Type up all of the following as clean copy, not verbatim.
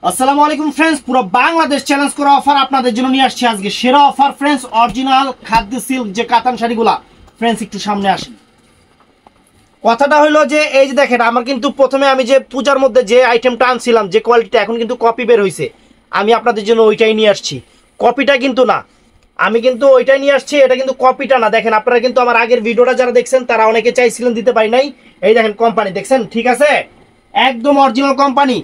আসসালামু আলাইকুম ফ্রেন্ডস, পুরো বাংলাদেশ চ্যালেঞ্জ করা অফার আপনাদের জন্য নিয়ে আসছি আজকে সেরা অফার ফ্রেন্ডস। অরিজিনাল খাদ্য সিল্ক যে কাতান শাড়িগুলা ফ্রেন্ডস, একটু সামনে আসেন। কথাটা হলো যে এই যে দেখেন, আমার কিন্তু প্রথমে আমি যে পূজার মধ্যে যে আইটেমটা আনছিলাম, যে কোয়ালিটিটা, এখন কিন্তু কপি বের হয়েছে। আমি আপনাদের জন্য ওইটাই নিয়ে আসছি, কপিটা কিন্তু না। আমি কিন্তু ওইটাই নিয়ে আসছি, এটা কিন্তু কপিটা না। দেখেন, আপনারা কিন্তু আমার আগের ভিডিওটা যারা দেখছেন তারা অনেকে চাইছিলেন, দিতে পারি নাই। এই দেখেন কোম্পানি দেখছেন, ঠিক আছে, একদম অরিজিনাল কোম্পানি।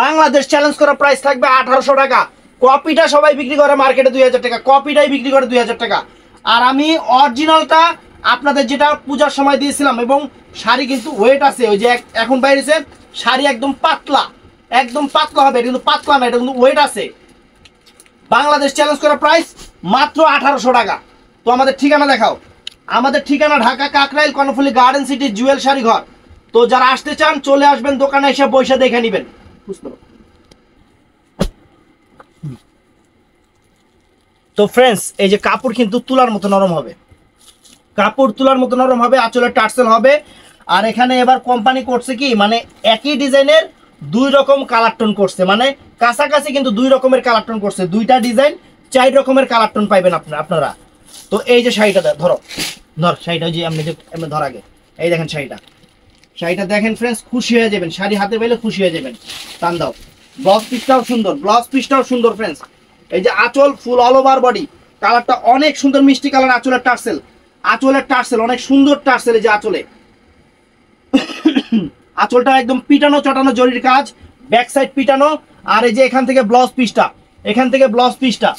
বাংলাদেশ চ্যালেঞ্জ করা প্রাইস থাকবে 1800 টাকা। কপিটা সবাই বিক্রি করে মার্কেটে 2000 টাকা, কপিটাই বিক্রি করে 2000 টাকা। আর আমি অরিজিনালটা আপনাদের যেটা পূজার সময় দিয়েছিলাম, এবং শাড়ি কিন্তু ওয়েট আছে। ওই যে এখন বাইরেছে শাড়ি একদম পাতলা, একদম পাতলা হবে, এটা কিন্তু পাতলা না, এটা কিন্তু ওয়েট আছে। বাংলাদেশ চ্যালেঞ্জ করা প্রাইস মাত্র 1800 টাকা। তো আমাদের ঠিকানা দেখাও। আমাদের ঠিকানা ঢাকা কাকরাইল কর্ণফুলী গার্ডেন সিটি জুয়েল শাড়ি ঘর। তো যারা আসতে চান চলে আসবেন, দোকানে এসে পয়সা দেখে নেবেন। তো ফ্রেন্ডস, এই যে কাপড় কিন্তু তুলার মতো নরম হবে, কাপড় তুলার মতো নরম হবে, আঁচলে টার্সেল হবে। আর এখানে এবার কোম্পানি করছে কি, মানে একই ডিজাইনের দুই রকম কালার টোন করছে, মানে কাছাকাছি কিন্তু দুই রকমের কালার টোন করছে। দুইটা ডিজাইন 4 রকমের কালার টোন পাইবেন আপনারা। তো এই যে শাড়িটা ধরো, শাড়িটা যে এমনি ধর আগে। এই দেখেন শাড়িটা দেখেন ফ্রেন্ডস, খুশি হয়ে যাবেন। শাড়ি হাতে পেলে খুশি হয়ে যাবেন। টান দাও। ব্লাউজ পিসটাও সুন্দর, ব্লাউজ পিসটাও সুন্দর ফ্রেন্ডস। এই যে আঁচল ফুল অল ওভার বডি, কালারটা অনেক সুন্দর, মিষ্টি কালার। আঁচলের টার্সেল, আঁচলের টার্সেল অনেক সুন্দর টার্সেল। এই যে আঁচলে আঁচলটা একদম পিটানো চটানো জরির কাজ, ব্যাক সাইড পিটানো। আর এই যে এখান থেকে ব্লাউজ পিসটা, এখান থেকে ব্লাউজ পিসটা।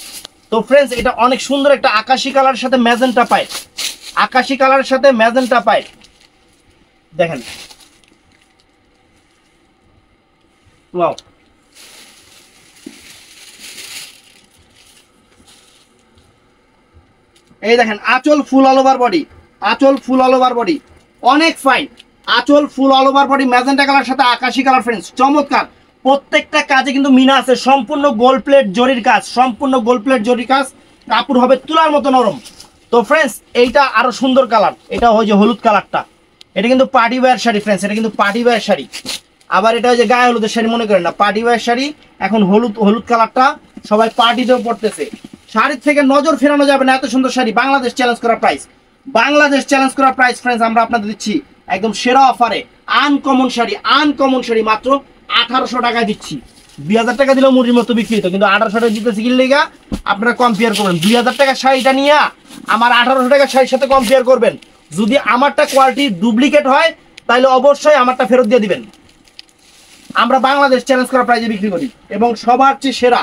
তো ফ্রেন্ডস, এটা অনেক সুন্দর একটা আকাশি কালারের সাথে ম্যাজেন্টা পায়, আকাশি কালারের সাথে ম্যাজেন্টা পায়। দেখেন, ওয়াও, এই দেখেন আঁচল ফুল অল ওভার বডি, আঁচল ফুল অল ওভার বডি, অনেক ফাইন। আঁচল ফুল all over body magenta colour সাথে আকাশি কালার ফ্রেন্ডস, চমৎকার। প্রত্যেকটা কাজে কিন্তু মিনা আছে, সম্পূর্ণ গোল্ড প্লেট জরির কাজ, সম্পূর্ণ গোল্ড প্লেট জরির কাজ। কাপড় হবে তুলার মতো নরম। তো ফ্রেন্ডস, এইটা আরো সুন্দর কালার, এটা হয় যে হলুদ কালারটা, এটা কিন্তু পার্টি ওয়্যার শাড়ি ফ্রেন্ডস, এটা কিন্তু পার্টি ওয়্যার শাড়ি। আবার এটা যে গায়ে হলুদের শাড়ি মনে করেন না, পার্টি ওয়্যার শাড়ি। এখন হলুদ হলুদ কালারটা সবাই পার্টিতেও পড়তেছে। শাড়ির থেকে নজর ফেরানো যাবে না, এত সুন্দর শাড়ি। বাংলাদেশ চ্যালেঞ্জ করা প্রাইস, বাংলাদেশ চ্যালেঞ্জ করা প্রাইস ফ্রেন্ডস, আমরা আপনাদের দিচ্ছি একদম সেরা অফারে। আনকমন শাড়ি, আনকমন শাড়ি মাত্র 1800 টাকায় দিচ্ছি। 2000 টাকা দিলেও মুড়ির মতো বিক্রি হতো, কিন্তু 1800 টাকা দিতেছি কি লেগা আপনারা কম্পেয়ার করবেন। 2000 টাকার শাড়িটা নিয়ে আমার 1800 টাকার শাড়ির সাথে কম্পেয়ার করবেন। যদি আমারটা কোয়ালিটি ডুপ্লিকেট হয় তাহলে অবশ্যই আমারটা ফেরত দিয়ে দিবেন। আমরা বাংলাদেশ চ্যালেঞ্জ করা প্রাইজে বিক্রি করি, এবং সবার চেয়ে সেরা,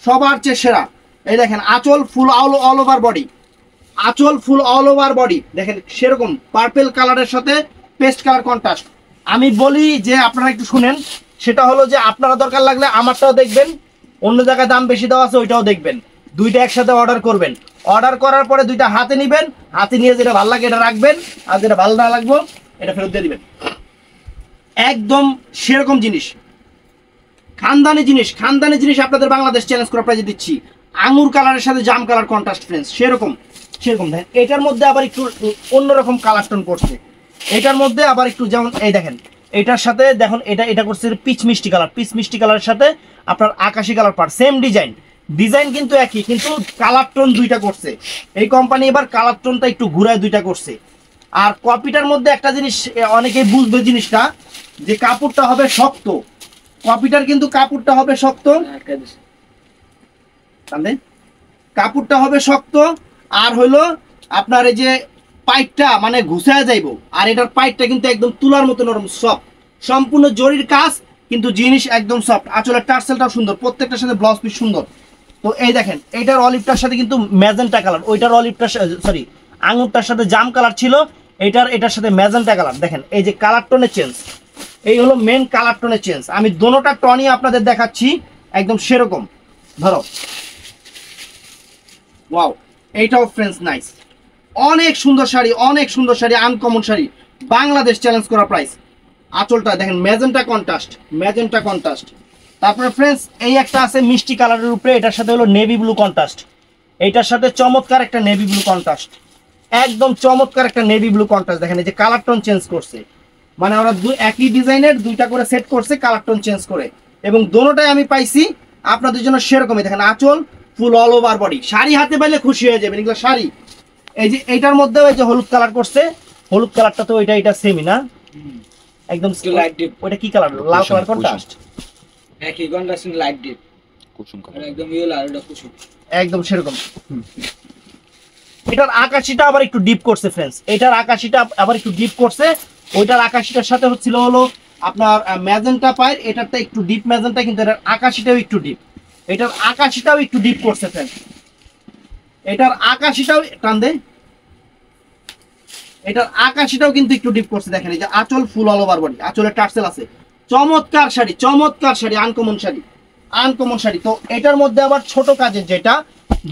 সবার চেয়ে সেরা। এই দেখেন আঁচল ফুল অল ওভার বডি, আঁচল ফুল অল ওভার বডি। দেখেন সেরকম পার্পেল কালারের সাথে পেস্ট কালার কন্ট্রাস্ট। আমি বলি যে আপনারা একটু শুনেন, সেটা হলো যে আপনারা দরকার লাগলে আমারটাও দেখবেন, অন্য জায়গায় দাম বেশি দেওয়া আছে ওইটাও দেখবেন। দুইটা একসাথে অর্ডার করবেন, অর্ডার করার পরে দুইটা হাতে নেবেন, হাতে নিয়ে যেটা ভালো লাগে এটা রাখবেন, আর যেটা ভালো না লাগবে এটা ফেরত দিয়ে দিবেন। একদম সেরকম জিনিস, খানদানি জিনিস, খানদানি জিনিস আপনাদের বাংলাদেশ চ্যালেঞ্জ করা প্রাইজে দিচ্ছি। আঙুর কালারের সাথে জাম কালার কন্ট্রাস্ট ফ্রেন্ডস, সেরকম সেরকম। দেখেন এটার মধ্যে আবার একটু অন্যরকম কালার টোন করছে, এটার মধ্যে আবার একটু, যেমন এই দেখেন এটার সাথে দেখুন, এটা করছে পিচ মিষ্টি কালার, পিচ মিষ্টি কালারের সাথে আপনার আকাশি কালার পার, সেম ডিজাইন, ডিজাইন কিন্তু একই, কিন্তু কালার টোন দুইটা করছে। এই কোম্পানি এবার কালার টোনটা একটু ঘুরায় দুইটা করছে। আর কপিটার মধ্যে একটা জিনিস অনেকেই বুঝবে, জিনিসটা যে কাপড়টা হবে শক্ত, কপিটার কিন্তু কাপড়টা হবে শক্ত, কাপড়টা হবে শক্ত। আর হলো আপনার এই যে পাইপটা মানে ঘুষায় যাইব, আর এটার পাইপটা কিন্তু একদম তুলার মতো নরম, সফট, সম্পূর্ণ জরির কাজ, কিন্তু জিনিস একদম সফট। আসলে টার্সেলটাও সুন্দর, প্রত্যেকটার সাথে ব্লাউজ পিস সুন্দর। তো এই দেখেন এইটার অলিভটার সাথে কিন্তু ম্যাজেন্টা কালার, ওইটার অলিভটার সরি আঙুরটার সাথে জাম কালার ছিল, এটার সাথে ম্যাজেন্টা কালার। দেখেন এই যে কালার টোনের চেঞ্জ, এই হলো মেন কালার টোনের চেঞ্জ। আমি দোনোটা টনই আপনাদের দেখাচ্ছি একদম সেরকম। ধরো, ওয়াও, এইটাও ফ্রেন্ডস নাইস, অনেক সুন্দর শাড়ি, অনেক সুন্দর শাড়ি, আনকমন শাড়ি, বাংলাদেশ চ্যালেঞ্জ করা প্রাইস। আঁচলটা দেখেন ম্যাজেন্টা কন্ট্রাস্ট, ম্যাজেন্টা কন্ট্রাস্ট। তারপরে ফ্রেন্ডস এই একটা আছে মিষ্টি কালারের উপরে, এটার সাথে হলো নেভি ব্লু কন্ট্রাস্ট, এইটার সাথে চমৎকার একটা নেভি ব্লু কন্ট্রাস্ট, একদম চমৎকার একটা নেভি ব্লু কন্ট্রাস্ট। দেখেন এই যে কালার টোন চেঞ্জ করছে, মানে ওরা একই ডিজাইনের দুইটা করে সেট করছে, কালার টোন চেঞ্জ করে। এবং দোনোটাই আমি পাইছি আপনাদের জন্য সেরকমই। দেখেন আঁচল ফুল অল ওভার বডি, শাড়ি হাতে পাইলে খুশি হয়ে যাবেন। এগুলো শাড়ি, এই যে এইটার মধ্যেও এই যে হলুদ কালার করছে, হলুদ কালারটা তো এটা সেমই না, একদম লাইট ডিপ। ওটা কি কালার? লাল কালার কন্ট্রাস্ট, একই কন্ট্রাস্ট লাইট ডিপ কুসুম কালার, একদম ইয়েলো আর এটা কুসুম, একদম সেরকম। এটার আকাশিটা আবার একটু ডিপ করছে ফ্রেন্ডস, এটার আকাশিটা আবার একটু ডিপ করছে। ওইটার আকাশিটার সাথে হচ্ছিল হলো আপনার ম্যাজেন্টা পায়, এটারটা একটু ডিপ ম্যাজেন্টা, কিন্তু এটার আকাশিটাও একটু ডিপ, এটার আকাশিটাও একটু ডিপ করছে ফ্রেন্ডস। এটার আকাশিটাও টান দে, এটার আকাশিটাও কিন্তু একটু ডিপ করছে। দেখেন এই যে আঁচল ফুল অল ওভার বডি, আঁচলের টার্সেল আছে। চমৎকার শাড়ি, চমৎকার শাড়ি, আনকমন শাড়ি, আনকমন শাড়ি। তো এটার মধ্যে আবার ছোট কাজের যেটা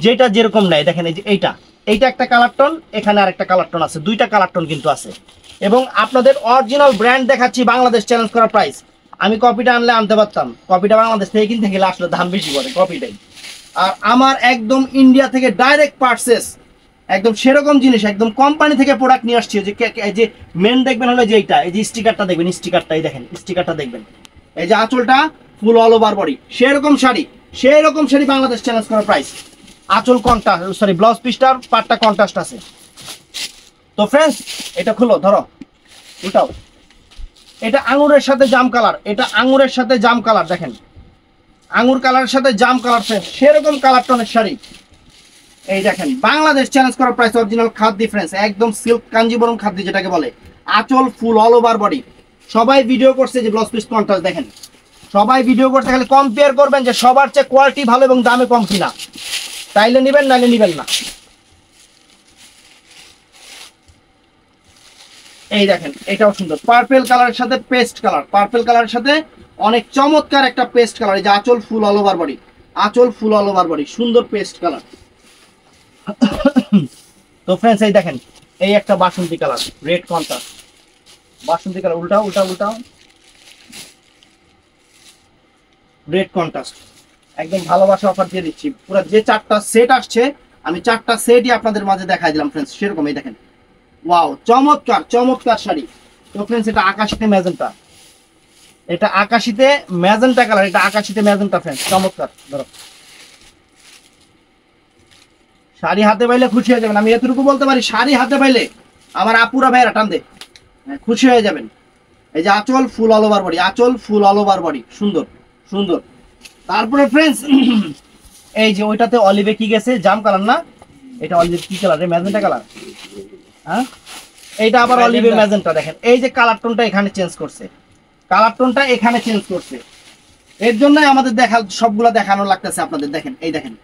যেটা যেরকম নেয়, দেখেন এই যে এইটা একটা কালার টোন, এখানে আরেকটা কালার টোন আছে, দুইটা কালার টোন কিন্তু আছে। এবং আপনাদের অরিজিনাল ব্র্যান্ড দেখাচ্ছি, বাংলাদেশ চ্যালেঞ্জ করা প্রাইস। আমি কপিটা আনলে আনতে পারতাম, কপিটা বাংলাদেশ থেকে কিনতে গেলে আসলে দাম বেশি পড়ে কপিটাই। আর আমার একদম ইন্ডিয়া থেকে ডাইরেক্ট পারচেস, একদম সেরকম জিনিস, একদম কোম্পানি থেকে প্রোডাক্ট নিয়ে আসছি। যে মেন দেখবেন হলো যে এইটা, এই যে স্টিকারটা দেখবেন, স্টিকারটা এই দেখেন, স্টিকারটা দেখবেন, এই যে আঁচলটা ফুল অল ওভার বডি, সেরকম শাড়ি, সেরকম শাড়ি বাংলাদেশ চ্যালেঞ্জ করা প্রাইস। আঁচল কন্ট্রাস্ট, সরি ব্লাউজ পিসটার পাটটা কন্ট্রাস্ট আছে। তো ফ্রেন্ডস এটা খুলো, ধরো উল্টাও, এটা আঙুরের সাথে জাম কালার, এটা আঙুরের সাথে জাম কালার, দেখেন আঙুর কালারের সাথে জাম কালার, ফ্রেন্ডস সেরকম কালার টোনের শাড়ি। এই দেখেন বাংলাদেশ চ্যালেঞ্জ করা প্রাইস, অরিজিনাল খাদ ডিফারেন্স, একদম সিল্ক কাঞ্জিবরম খাদ যেটাকে বলে। আঁচল ফুল অল ওভার বডি, সবাই ভিডিও করছে যে ব্লাউজ পিস কন্ট্রাস্ট, দেখেন সবাই ভিডিও করছে, খালি কম্পেয়ার করবেন যে সবার চেয়ে কোয়ালিটি ভালো এবং দামে কম কিনা, তাইলে নিবেন নাইলে নিবেন না। এই দেখেন এটাও সুন্দর, পার্পল কালারের সাথে পেস্ট কালার, পার্পল কালারের সাথে অনেক চমৎকার একটা পেস্ট কালার। এই যে আঁচল ফুল অল ওভার বডি, আঁচল ফুল অল ওভার বডি, সুন্দর পেস্ট কালার। তো ফ্রেন্ডস এই দেখেন এই একটা বাসন্তী কালার, রেড কন্ট্রাস্ট, বাসন্তী কালার, উল্টাও উল্টাও উল্টাও, রেড কন্ট্রাস্ট, একদম ভালোবাসা অফার দিয়ে দিচ্ছি। পুরো যে 4টা সেট আসছে আমি 4টা সেটই আপনাদের মাঝে দেখাই দিলাম ফ্রেন্ডস, সেরকম। এই দেখেন ওয়াও, চমৎকার চমৎকার শাড়ি। তো ফ্রেন্ডস এটা আকাশিতে ম্যাজেন্টা, এটা আকাশিতে ম্যাজেন্টা কালার, এটা আকাশিতে ম্যাজেন্টা ফ্রেন্ডস, চমৎকার। ধরো শাড়ি হাতে পাইলে খুশি হয়ে যাবেন, আমি এতটুকু বলতে পারি, শাড়ি হাতে পাইলে আমার আপুরা ভাইরা টান দে, খুশি হয়ে যাবেন। এই যে আঁচল ফুল অল ওভার বডি, আঁচল ফুল অল ওভার বডি, সুন্দর সুন্দর। তারপরে ফ্রেন্ডস এই যে ওইটাতে অলিভে কি গেছে, জাম কালার না, এটা অলিভে কি কালার রে, ম্যাজেন্টা কালার, হ্যাঁ এইটা আবার অলিভে ম্যাজেন্টা। দেখেন এই যে কালার টোনটা এখানে চেঞ্জ করছে, কালার টোনটা এখানে চেঞ্জ করছে, এর জন্যই আমাদের সবগুলা দেখানো লাগতেছে আপনাদের। দেখেন এই দেখেন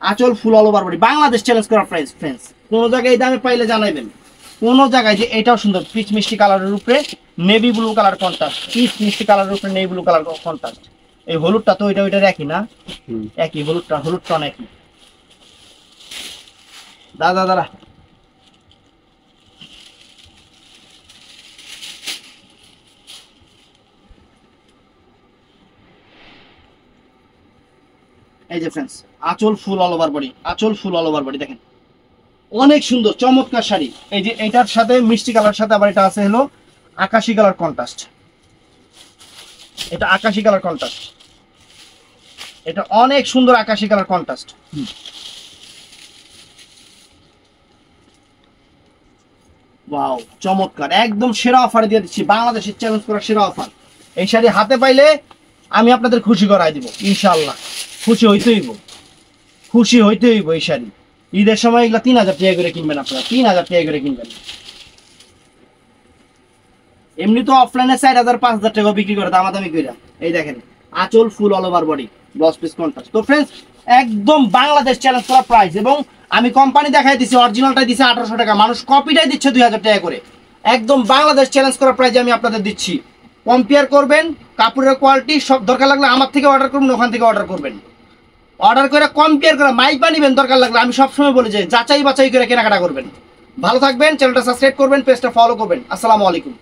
আঁচল ফুল all over body, Bangladesh challenge করা প্রাইস ফ্রেন্ডস। কোন জায়গায় এই দামে পাইলে জানাইবেন, কোন জায়গায়। যে এটাও সুন্দর, পিচ মিষ্টি কালারের উপরে navy blue colour contrast, peach মিষ্টি কালারের উপরে নেভি ব্লু কালার কন্ট্রাস্ট। এই হলুদটা তো ওইটার একই না, একই হলুদ টন একই। দাদা দাদা এই যে ফ্রেন্ডস আঁচল ফুল অল ওভার বডি, আঁচল ফুল অল ওভার বডি, দেখেন অনেক সুন্দর চমৎকার শাড়ি। এই যে এটার সাথে মিষ্টি কালার সাথে আবার এটা আছে হলো আকাশি কালার কন্ট্রাস্ট, এটা আকাশি কালার কন্ট্রাস্ট, এটা অনেক সুন্দর আকাশি কালার কন্ট্রাস্ট। ওয়াও চমৎকার, একদম সেরা অফারে দিয়ে দিচ্ছি, বাংলাদেশের চ্যালেঞ্জ করা সেরা অফার। এই শাড়ি হাতে পাইলে আমি আপনাদের খুশি করাই দিব ইনশাআল্লাহ, খুশি হইতে হইব, খুশি হইতে হইব। এই শাড়ি ঈদের সময় এগুলো 3000 টাকা করে কিনবেন আপনারা, 3000 টাকা করে কিনবেন। এমনি তো অফলাইনে 4000 5000 টাকা বিক্রি করে দামাদামি করে। এই দেখেন আঁচল ফুল all over body, blouse piece contrast. তো ফ্রেন্ডস একদম বাংলাদেশ চ্যালেঞ্জ করা প্রাইস, এবং আমি কোম্পানি দেখাই দিছি, অরিজিনালটাই দিছে 1800 টাকা, মানুষ কপিটাই দিচ্ছে 2000 টাকা করে। একদম বাংলাদেশ চ্যালেঞ্জ করা প্রাইসে আমি আপনাদের দিচ্ছি। কম্পেয়ার করবেন কাপড়ের কোয়ালিটি, সব দরকার লাগলে আমার থেকে অর্ডার করবেন, ওখান থেকে অর্ডার করবেন, অর্ডার করে কম্পেয়ার করে মাইপা নিবেন। দরকার লাগলে আমি সবসময় বলি যে যাচাই বাছাই করে কেনাকাটা করবেন। ভালো থাকবেন, চ্যানেলটা সাবস্ক্রাইব করবেন, পেজটা ফলো করবেন। আসসালামু আলাইকুম।